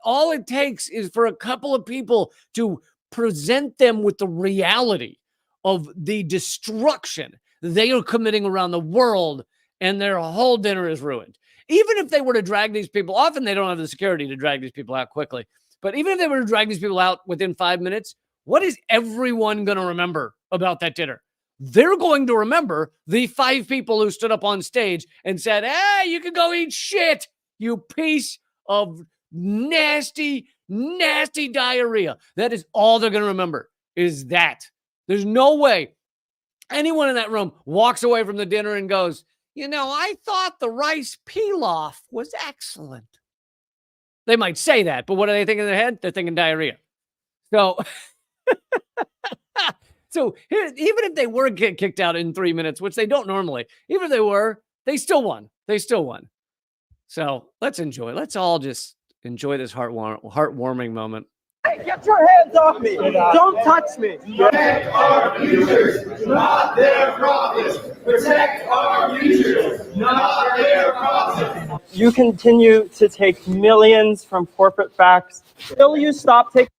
all it takes is for a couple of people to present them with the reality of the destruction they are committing around the world, and their whole dinner is ruined. Even if they were to drag these people, often they don't have the security to drag these people out quickly. But even if they were to drag these people out within 5 minutes, what is everyone going to remember about that dinner? They're going to remember the 5 people who stood up on stage and said, hey, you can go eat shit, you piece of nasty, nasty diarrhea. That is all they're going to remember, is that. There's no way anyone in that room walks away from the dinner and goes, I thought the rice pilaf was excellent. They might say that, but what are they thinking in their head? They're thinking diarrhea. So, even if they were kicked out in 3 minutes, which they don't normally, even if they were, they still won. So let's all just enjoy this heartwarming moment.
Hey, get your hands off me! Don't touch me!
Protect our futures, not their profits. Protect our futures, not their profits.
You continue to take millions from corporate facts. Will you stop taking?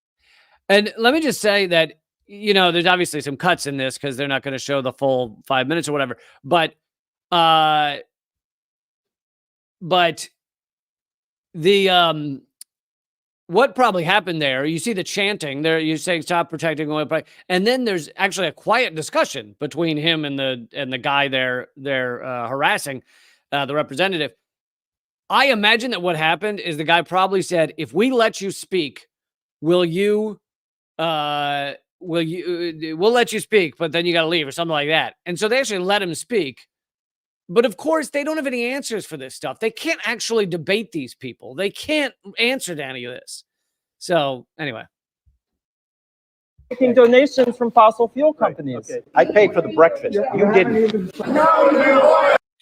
And let me just say that, there's obviously some cuts in this because they're not going to show the full 5 minutes or whatever. But the what probably happened there, you see the chanting there, you're saying stop protecting oil, and then there's actually a quiet discussion between him and the guy they're harassing, the representative. I imagine that what happened is the guy probably said, if we let you speak, we'll let you speak, but then you got to leave or something like that. And so they actually let him speak. But of course, they don't have any answers for this stuff. They can't actually debate these people. They can't answer to any of this. So anyway.
Taking donations from fossil fuel companies.
Okay. I paid for the breakfast. You didn't.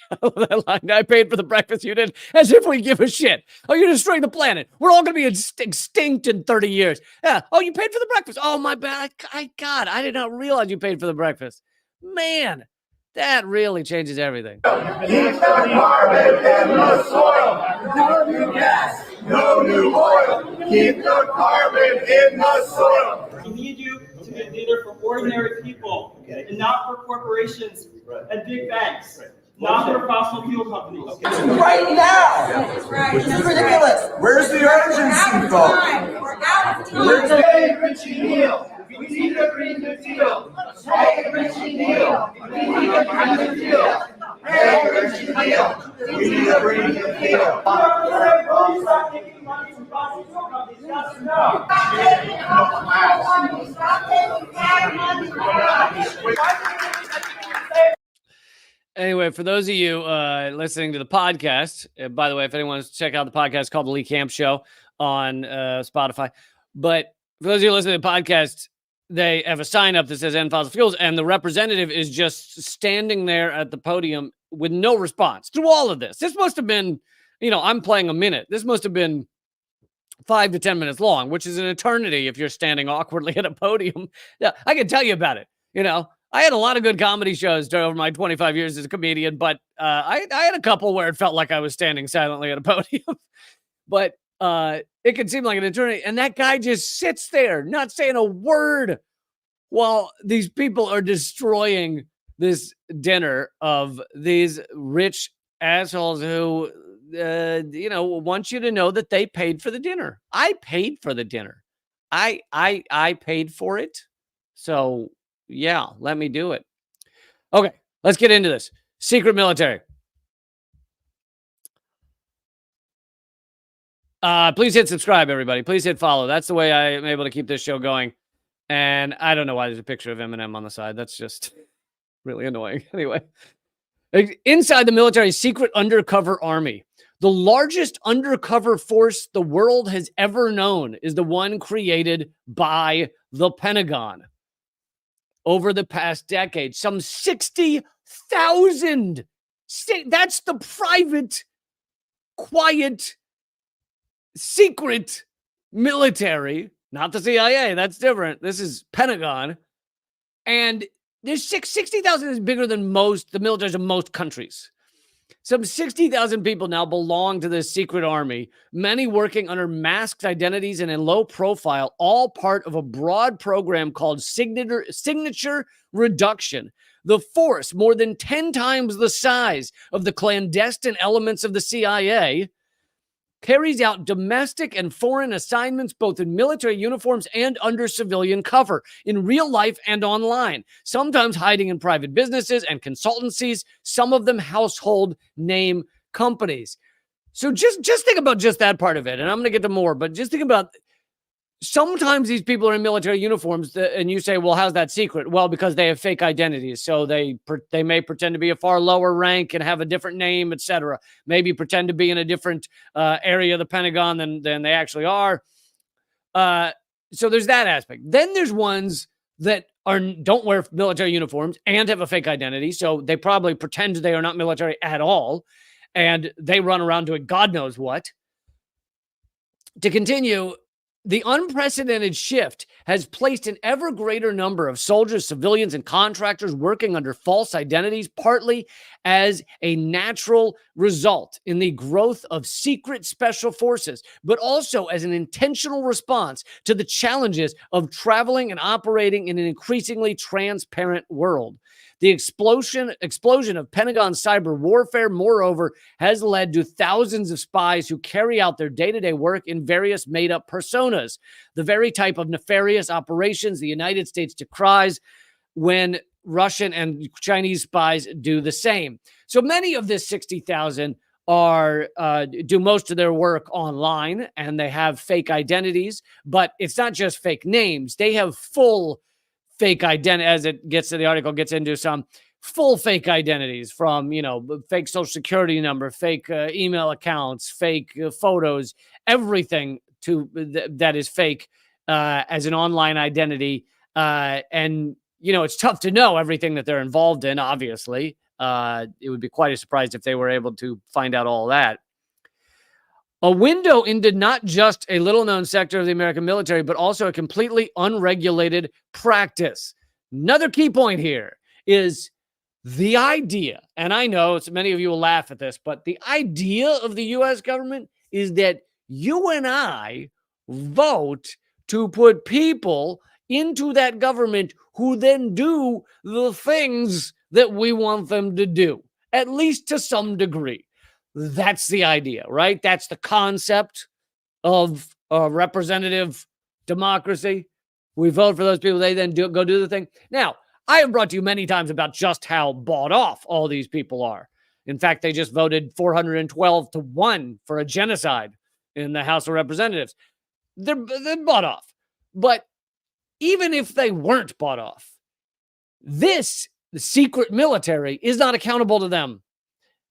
That line, I paid for the breakfast, you did, as if we give a shit. Oh, you're destroying the planet. We're all going to be extinct in 30 years. Yeah. Oh, you paid for the breakfast. Oh, my bad. God, I did not realize you paid for the breakfast. Man, that really changes everything.
Keep the carbon in the soil. No new gas, no new oil. Keep the carbon in the soil.
We need you to be a leader for ordinary people, and not for corporations and big banks. Not for fossil fuel companies.
Right now! This is ridiculous!
Where's the urgency, folks?
We're out of time!
Where's the Richie Neal? We need a Green New Deal. Hey, Richie Neal. We need a Green New Deal. Hey, Richie Neal. We need a Green New Deal.
Stop taking money from fossil fuel companies. Yes or no?
Stop taking money! Stop taking money from us!
Anyway, for those of you listening to the podcast, by the way, if anyone wants to check out the podcast, it's called The Lee Camp Show on Spotify. But for those of you listening to the podcast, they have a sign up that says End Fossil Fuels, and the representative is just standing there at the podium with no response through all of this. This must have been, I'm playing a minute. This must have been 5 to 10 minutes long, which is an eternity if you're standing awkwardly at a podium. Yeah, I can tell you about it. I had a lot of good comedy shows over my 25 years as a comedian, but I had a couple where it felt like I was standing silently at a podium. But it could seem like an eternity. And that guy just sits there, not saying a word, while these people are destroying this dinner of these rich assholes who, want you to know that they paid for the dinner. I paid for the dinner. I paid for it. So yeah, let me do it. Okay, let's get into this. Secret military. Please hit subscribe, everybody. Please hit follow. That's the way I am able to keep this show going. And I don't know why there's a picture of Eminem on the side. That's just really annoying. Anyway, inside the military's secret undercover army, the largest undercover force the world has ever known is the one created by the Pentagon. Over the past decade, some 60,000. That's the private, quiet, secret military, not the CIA. That's different. This is Pentagon. And there's 60,000 is bigger than the militaries of most countries. Some 60,000 people now belong to this secret army, many working under masked identities and in low profile, all part of a broad program called Signature Reduction. The force, more than 10 times the size of the clandestine elements of the CIA, carries out domestic and foreign assignments both in military uniforms and under civilian cover, in real life and online, sometimes hiding in private businesses and consultancies, some of them household name companies. So just think about just that part of it, and I'm going to get to more, but just think about sometimes these people are in military uniforms and you say, well, how's that secret? Well, because they have fake identities. So they may pretend to be a far lower rank and have a different name, etc. Maybe pretend to be in a different area of the Pentagon than they actually are. So there's that aspect. Then there's ones that don't wear military uniforms and have a fake identity. So they probably pretend they are not military at all. And they run around doing God knows what. To continue, the unprecedented shift has placed an ever greater number of soldiers, civilians, and contractors working under false identities, partly as a natural result in the growth of secret special forces, but also as an intentional response to the challenges of traveling and operating in an increasingly transparent world. The explosion of Pentagon cyber warfare, moreover, has led to thousands of spies who carry out their day-to-day work in various made-up personas, the very type of nefarious operations the United States decries when Russian and Chinese spies do the same. So many of this 60,000 do most of their work online, and they have fake identities, but it's not just fake names. They have full fake identity, as it gets to the article, gets into some full fake identities from, fake social security number, fake email accounts, fake photos, everything that is fake as an online identity. And, it's tough to know everything that they're involved in, obviously. It would be quite a surprise if they were able to find out all that. A window into not just a little-known sector of the American military, but also a completely unregulated practice. Another key point here is the idea, and I know many of you will laugh at this, but the idea of the U.S. government is that you and I vote to put people into that government who then do the things that we want them to do, at least to some degree. That's the idea, right? That's the concept of representative democracy. We vote for those people. They then go do the thing. Now, I have brought to you many times about just how bought off all these people are. In fact, they just voted 412-1 for a genocide in the House of Representatives. They're bought off. But even if they weren't bought off, the secret military is not accountable to them.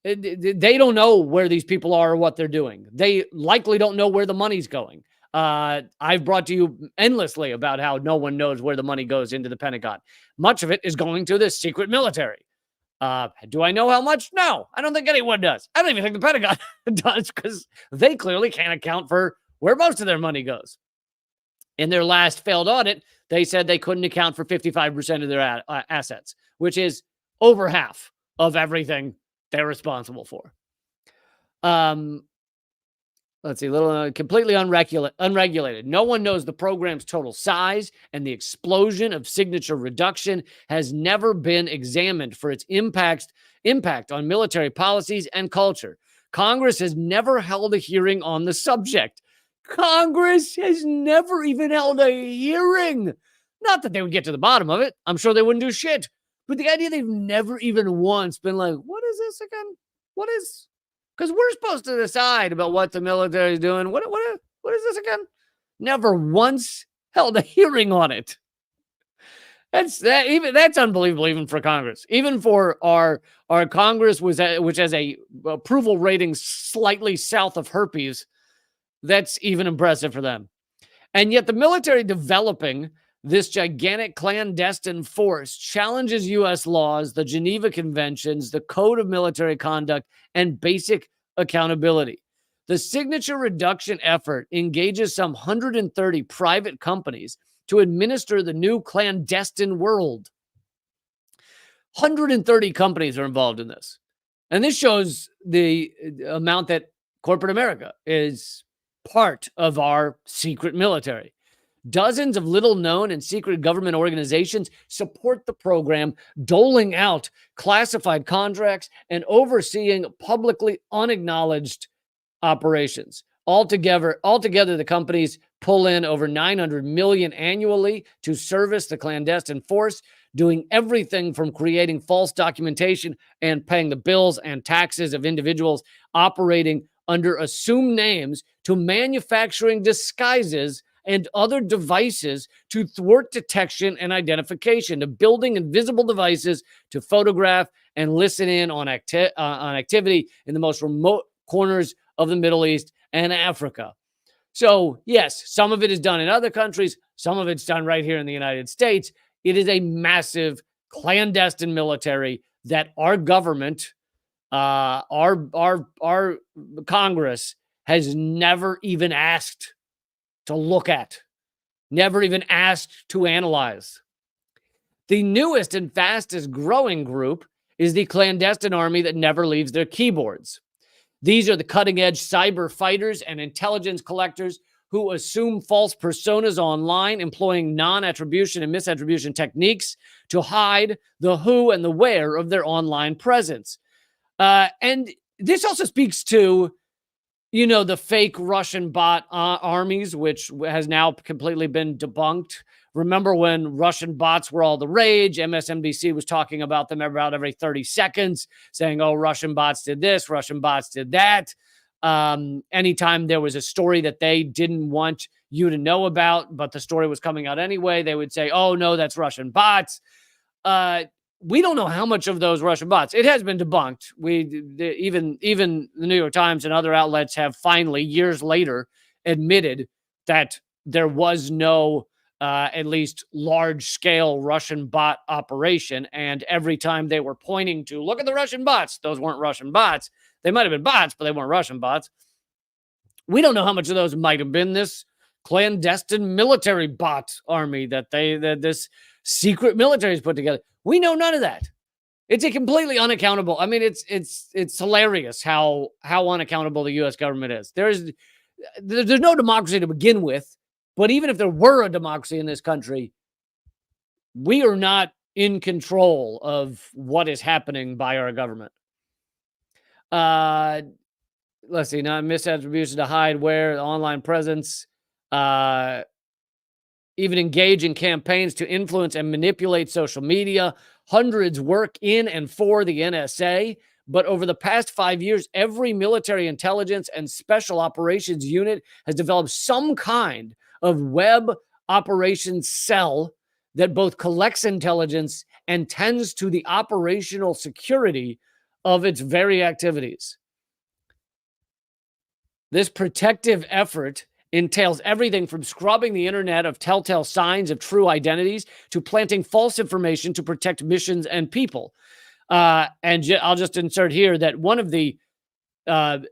They don't know where these people are or what they're doing. They likely don't know where the money's going. I've brought to you endlessly about how no one knows where the money goes into the Pentagon. Much of it is going to this secret military. Do I know how much? No, I don't think anyone does. I don't even think the Pentagon does, because they clearly can't account for where most of their money goes. In their last failed audit, they said they couldn't account for 55% of their assets, which is over half of everything they're responsible for. Let's see, completely unregulated. No one knows the program's total size, and the explosion of signature reduction has never been examined for its impact on military policies and culture. Congress has never held a hearing on the subject. Congress has never even held a hearing. Not that they would get to the bottom of it. I'm sure they wouldn't do shit. But the idea they've never even once been like, what is this again? Because we're supposed to decide about what the military is doing. What is this again? Never once held a hearing on it. That's unbelievable, even for Congress. Even for our Congress, which has a approval rating slightly south of herpes, that's even impressive for them. And yet the military developing this gigantic clandestine force challenges U.S. laws, the Geneva Conventions, the Code of Military Conduct, and basic accountability. The signature reduction effort engages some 130 private companies to administer the new clandestine world. 130 companies are involved in this. And this shows the amount that corporate America is part of our secret military. Dozens of little-known and secret government organizations support the program, doling out classified contracts and overseeing publicly unacknowledged operations. Altogether, the companies pull in over $900 million annually to service the clandestine force, doing everything from creating false documentation and paying the bills and taxes of individuals operating under assumed names to manufacturing disguises and other devices to thwart detection and identification, to building invisible devices to photograph and listen in on activity in the most remote corners of the Middle East and Africa. So, yes, some of it is done in other countries. Some of it's done right here in the United States. It is a massive clandestine military that our government, our Congress has never even asked to look at, never even asked to analyze. The newest and fastest growing group is the clandestine army that never leaves their keyboards. These are the cutting-edge cyber fighters and intelligence collectors who assume false personas online, employing non-attribution and misattribution techniques to hide the who and the where of their online presence. And this also speaks to, the fake Russian bot armies, which has now completely been debunked. Remember when Russian bots were all the rage? MSNBC was talking about them about every 30 seconds, saying, oh, Russian bots did this, Russian bots did that. Anytime there was a story that they didn't want you to know about, but the story was coming out anyway, they would say, oh, no, that's Russian bots. We don't know how much of those Russian bots. It has been debunked. Even the New York Times and other outlets have finally, years later, admitted that there was no at least large-scale Russian bot operation. And every time they were pointing to, look at the Russian bots, those weren't Russian bots. They might have been bots, but they weren't Russian bots. We don't know how much of those might have been this clandestine military bot army that this secret military is put together. We know none of that. It's a completely unaccountable. I mean, it's hilarious how unaccountable the U.S. government is. There's no democracy to begin with, but even if there were a democracy in this country, we are not in control of what is happening by our government. Let's see, not misattribution to hide where, online presence, even engage in campaigns to influence and manipulate social media. Hundreds work in and for the NSA. But over the past 5 years, every military intelligence and special operations unit has developed some kind of web operations cell that both collects intelligence and tends to the operational security of its very activities. This protective effort entails everything from scrubbing the internet of telltale signs of true identities to planting false information to protect missions and people. And I'll just insert here that one of the, now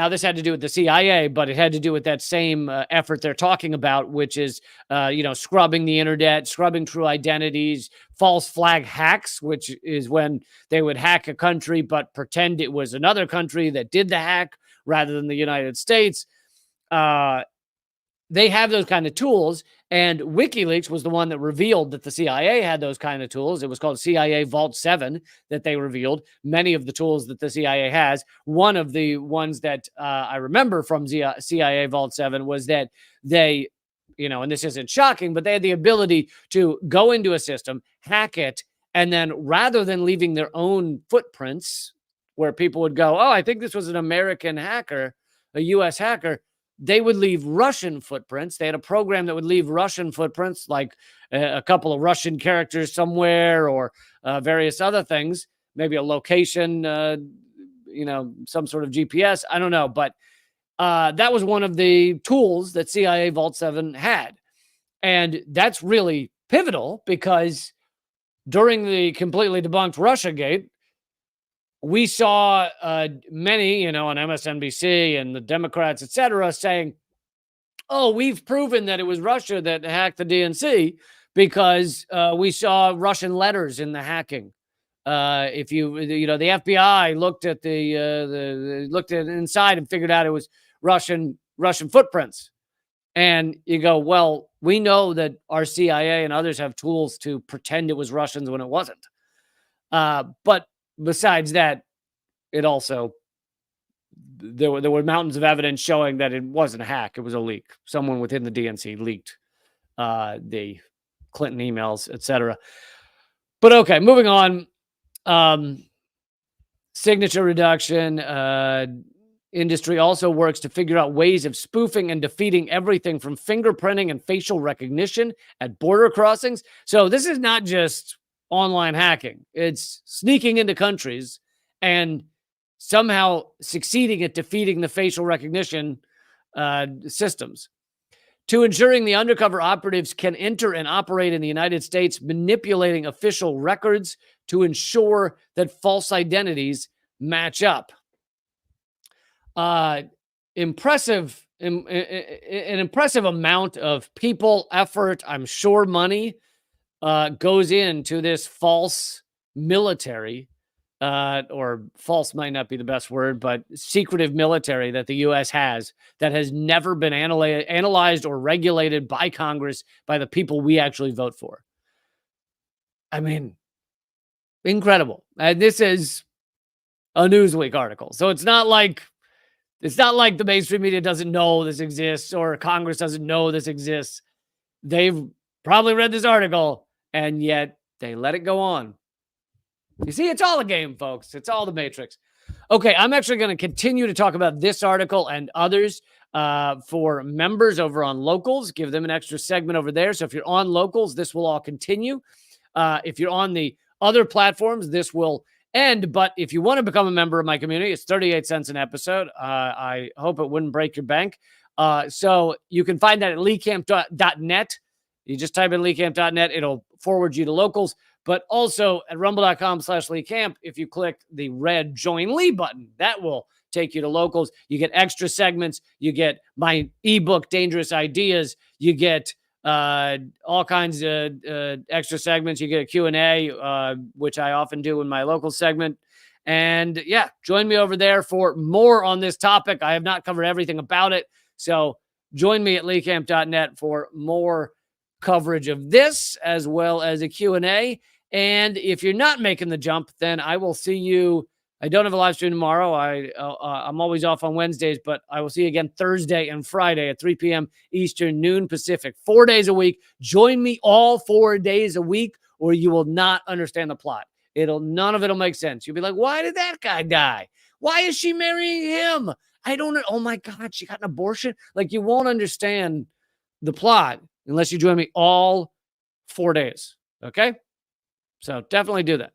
this had to do with the CIA, but it had to do with that same effort they're talking about, which is, scrubbing the internet, scrubbing true identities, false flag hacks, which is when they would hack a country, but pretend it was another country that did the hack rather than the United States. They have those kind of tools, and WikiLeaks was the one that revealed that the CIA had those kind of tools. It was called CIA Vault 7 that they revealed many of the tools that the CIA has. One of the ones that I remember from CIA Vault 7 was that they, and this isn't shocking, but they had the ability to go into a system, hack it, and then rather than leaving their own footprints where people would go, oh, I think this was an American hacker, a U.S. hacker, they would leave Russian footprints. They had a program that would leave Russian footprints, like a couple of Russian characters somewhere or various other things, maybe a location, some sort of GPS. I don't know. But that was one of the tools that CIA Vault 7 had. And that's really pivotal because during the completely debunked Russiagate, we saw many, on MSNBC and the Democrats, et cetera, saying, oh, we've proven that it was Russia that hacked the DNC because we saw Russian letters in the hacking. If the FBI looked at looked at inside and figured out it was Russian footprints. And you go, well, we know that our CIA and others have tools to pretend it was Russians when it wasn't. But besides that, it also, there were mountains of evidence showing that it wasn't a hack. It was a leak. Someone within the DNC leaked the Clinton emails, etc. But okay, moving on. Signature reduction. Industry also works to figure out ways of spoofing and defeating everything from fingerprinting and facial recognition at border crossings. So this is not just online hacking. It's sneaking into countries and somehow succeeding at defeating the facial recognition systems. To ensuring the undercover operatives can enter and operate in the United States, manipulating official records to ensure that false identities match up. An impressive amount of people, effort, I'm sure money goes into this false military, or false might not be the best word, but secretive military that the U.S. has that has never been analyzed or regulated by Congress, by the people we actually vote for. I mean, incredible. And this is a Newsweek article. So it's not like the mainstream media doesn't know this exists or Congress doesn't know this exists. They've probably read this article and yet they let it go on. You see, it's all a game, folks. It's all the Matrix. Okay, I'm actually going to continue to talk about this article and others for members over on Locals. Give them an extra segment over there. So if you're on Locals, this will all continue. If you're on the other platforms, this will end. But if you want to become a member of my community, it's 38 cents an episode. I hope it wouldn't break your bank. So you can find that at leecamp.net. You just type in leecamp.net. It'll forward you to Locals. But also at rumble.com/leecamp, if you click the red Join Lee button, that will take you to Locals. You get extra segments. You get my ebook, Dangerous Ideas. You get all kinds of extra segments. You get a Q&A, which I often do in my Local segment. And yeah, join me over there for more on this topic. I have not covered everything about it. So join me at leecamp.net for more coverage of this, as well as a Q&A. And if you're not making the jump, then I will see you. I don't have a live stream tomorrow. I'm always off on Wednesdays, but I will see you again Thursday and Friday at 3 p.m. Eastern, noon Pacific, 4 days a week. Join me all 4 days a week, or you will not understand the plot. None of it will make sense. You'll be like, why did that guy die? Why is she marrying him? I don't know. Oh my God, she got an abortion. Like, you won't understand the plot unless you join me all 4 days. Okay? So definitely do that.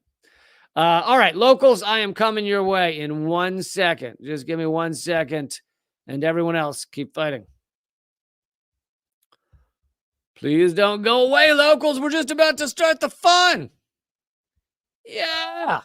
All right, Locals, I am coming your way in 1 second. Just give me 1 second. And everyone else, keep fighting. Please don't go away, Locals. We're just about to start the fun. Yeah.